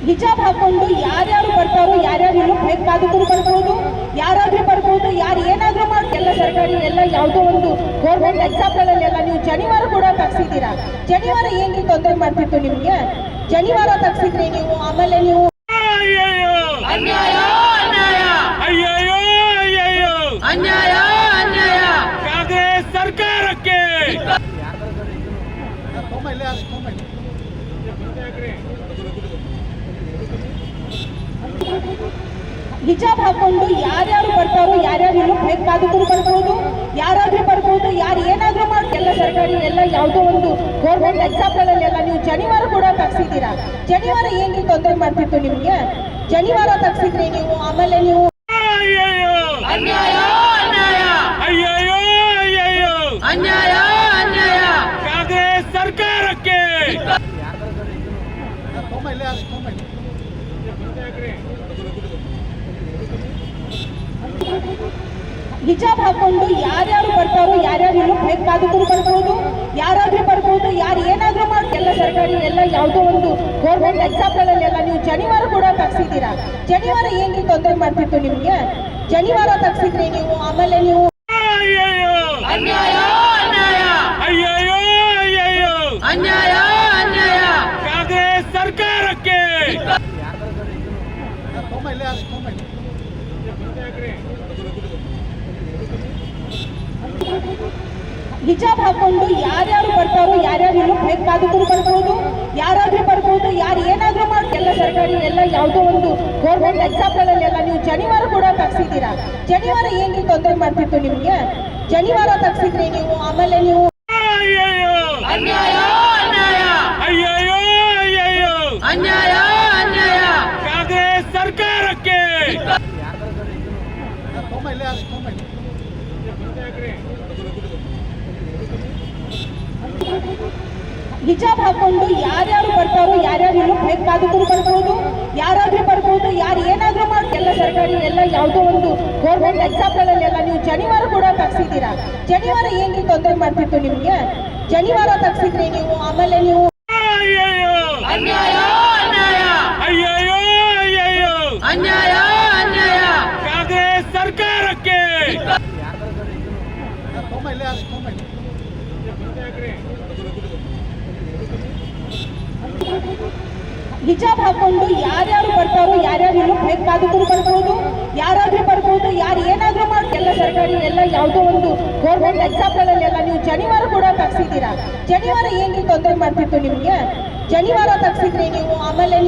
ಹಿಜಾಬ್ ಹಾಕೊಂಡು ಯಾರ್ಯಾರು ಬರ್ತಾರೋ ಯಾರ್ಯಾರು ಬೇಕಾದವರು ಬರ್ಬೋದು, ಯಾರಾದ್ರೂ ಬರ್ಬೋದು, ಯಾರು ಏನಾದ್ರೂ ಮಾಡಿ ಎಲ್ಲ ಸರ್ಕಾರಿ ಎಲ್ಲ ಯಾವುದೋ ಒಂದು ಗೌರ್ಮೆಂಟ್ ಎಕ್ಸಾಮ್ಗಳಲ್ಲೆಲ್ಲ ನೀವು ಜನಿವಾರ ಕೂಡ ತಗ್ಸಿದ್ದೀರಾ. ಜನಿವಾರ ಏನ್ರಿ ತೊಂದರೆ ಮಾಡ್ತಿತ್ತು ನಿಮ್ಗೆ? ಜನಿವಾರ ತಗ್ಸಿದ್ರಿ ನೀವು. ಆಮೇಲೆ ನೀವು ಅನ್ಯಾಯ ಅನ್ಯಾಯ ಅಯ್ಯಯ್ಯೋ ಅಯ್ಯಯ್ಯೋ ಅನ್ಯಾಯ ಅನ್ಯಾಯ ಕಾಂಗ್ರೆಸ್ ಸರ್ಕಾರಕ್ಕೆ ಹಿಜಾಬ್ ಹಾಕೊಂಡು ಯಾರ್ಯಾರು ಬರ್ತಾರೋ ಯಾರ್ಯಾರು ಬೇಕಾದವರು ಬರ್ಬೋದು, ಯಾರಾದ್ರೂ ಬರ್ಬೋದು, ಯಾರು ಏನಾದ್ರೂ ಮಾಡಿ ಎಲ್ಲ ಸರ್ಕಾರಿ ಎಲ್ಲ ಯಾವುದೋ ಒಂದು ಗೌರ್ಮೆಂಟ್ ಎಕ್ಸಾಮ್ಗಳಲ್ಲೆಲ್ಲ ನೀವು ಜನಿವಾರ ಕೂಡ ತಗ್ಸಿದ್ದೀರಾ. ಜನಿವಾರ ಏನ್ರಿ ತೊಂದರೆ ಮಾಡ್ತಿತ್ತು ನಿಮ್ಗೆ? ಜನಿವಾರ ತಗ್ಸಿದ್ರಿ ನೀವು. ಆಮೇಲೆ ನೀವು ಅನ್ಯಾಯ ಅನ್ಯಾಯ ಅಯ್ಯಯ್ಯೋ ಅಯ್ಯಯ್ಯೋ ಅನ್ಯಾಯ ಅನ್ಯಾಯ ಕಾಂಗ್ರೆಸ್ ಸರ್ಕಾರಕ್ಕೆ ಹಿಜಾಬ್ ಹಾಕೊಂಡು ಯಾರ್ಯಾರು ಬರ್ತಾರೋ ಯಾರ್ಯಾರು ಬೇಕಾದವರು ಬರ್ಬೋದು, ಯಾರಾದ್ರೂ ಬರ್ಬೋದು, ಯಾರು ಏನಾದ್ರೂ ಮಾಡಿ ಎಲ್ಲ ಸರ್ಕಾರಿ ಎಲ್ಲ ಯಾವುದೋ ಒಂದು ಗೌರ್ಮೆಂಟ್ ಎಕ್ಸಾಮ್ಗಳಲ್ಲೆಲ್ಲ ನೀವು ಜನಿವಾರ ಕೂಡ ತಗ್ಸಿದ್ದೀರಾ. ಜನಿವಾರ ಏನ್ರಿ ತೊಂದರೆ ಮಾಡ್ತಿತ್ತು ನಿಮ್ಗೆ? ಜನಿವಾರ ತಗ್ಸಿದ್ರಿ ನೀವು. ಆಮೇಲೆ ನೀವು ಅನ್ಯಾಯ ಅನ್ಯಾಯ ಅಯ್ಯಯ್ಯೋ ಅಯ್ಯಯ್ಯೋ ಅನ್ಯಾಯ ಅನ್ಯಾಯ ಕಾಂಗ್ರೆಸ್ ಸರ್ಕಾರಕ್ಕೆ ಹಿಜಾಬ್ ಹಾಕೊಂಡು ಯಾರ್ಯಾರು ಬರ್ತಾರೋ ಯಾರ್ಯಾರು ಬೇಕಾದವರು ಬರ್ಬೋದು, ಯಾರಾದ್ರೂ ಬರ್ಬೋದು, ಯಾರು ಏನಾದ್ರೂ ಮಾಡಿ ಎಲ್ಲ ಸರ್ಕಾರಿ ಎಲ್ಲ ಯಾವುದೋ ಒಂದು ಗೌರ್ಮೆಂಟ್ ಎಕ್ಸಾಮ್ಗಳಲ್ಲೆಲ್ಲ ನೀವು ಜನಿವಾರ ಕೂಡ ತಗ್ಸಿದ್ದೀರಾ. ಜನಿವಾರ ಏನ್ರಿ ತೊಂದರೆ ಮಾಡ್ತಿತ್ತು ನಿಮ್ಗೆ? ಜನಿವಾರ ತಗ್ಸಿದ್ರಿ ನೀವು. ಆಮೇಲೆ ನೀವು ಅನ್ಯಾಯ ಅನ್ಯಾಯ ಅಯ್ಯಯ್ಯೋ ಅಯ್ಯಯ್ಯೋ ಅನ್ಯಾಯ ಅನ್ಯಾಯ ಕಾಂಗ್ರೆಸ್ ಸರ್ಕಾರಕ್ಕೆ ಹಿಜಾಬ್ ಹಾಕೊಂಡು ಯಾರ್ಯಾರು ಬರ್ತಾರೋ ಯಾರ್ಯಾರು ಬೇಕಾದವರು ಬರ್ಬೋದು, ಯಾರಾದ್ರೂ ಬರ್ಬೋದು, ಯಾರು ಏನಾದ್ರೂ ಮಾಡಿ ಎಲ್ಲ ಸರ್ಕಾರಿ ಎಲ್ಲ ಯಾವುದೋ ಒಂದು ಗೌರ್ಮೆಂಟ್ ಎಕ್ಸಾಮ್ಗಳಲ್ಲೆಲ್ಲ ನೀವು ಜನಿವಾರ ಕೂಡ ತಗ್ಸಿದ್ದೀರಾ. ಜನಿವಾರ ಏನ್ರಿ ತೊಂದರೆ ಮಾಡ್ತಿತ್ತು ನಿಮ್ಗೆ? ಜನಿವಾರ ತಗ್ಸಿದ್ರಿ ನೀವು. ಆಮೇಲೆ ನೀವು ಅನ್ಯಾಯ ಅನ್ಯಾಯ ಅಯ್ಯಯ್ಯೋ ಅಯ್ಯಯ್ಯೋ ಅನ್ಯಾಯ ಅನ್ಯಾಯ ಕಾಂಗ್ರೆಸ್ ಸರ್ಕಾರಕ್ಕೆ ಹಿಜಾಬ್ ಹಾಕೊಂಡು ಯಾರ್ಯಾರು ಬರ್ತಾರೋ ಯಾರ್ಯಾರು ಬೇಕಾದವರು ಬರ್ಬೋದು, ಯಾರಾದ್ರೂ ಬರ್ಬೋದು, ಯಾರು ಏನಾದ್ರೂ ಮಾಡಿ ಎಲ್ಲ ಸರ್ಕಾರಿ ಎಲ್ಲ ಯಾವುದೋ ಒಂದು ಗೌರ್ಮೆಂಟ್ ಎಕ್ಸಾಮ್ಗಳಲ್ಲೆಲ್ಲ ನೀವು ಜನಿವಾರ ಕೂಡ ತಗ್ಸಿದ್ದೀರಾ. ಜನಿವಾರ ಏನ್ರಿ ತೊಂದರೆ ಮಾಡ್ತಿತ್ತು ನಿಮ್ಗೆ? ಜನಿವಾರ ತಗ್ಸಿದ್ರಿ ನೀವು. ಆಮೇಲೆ ನೀವು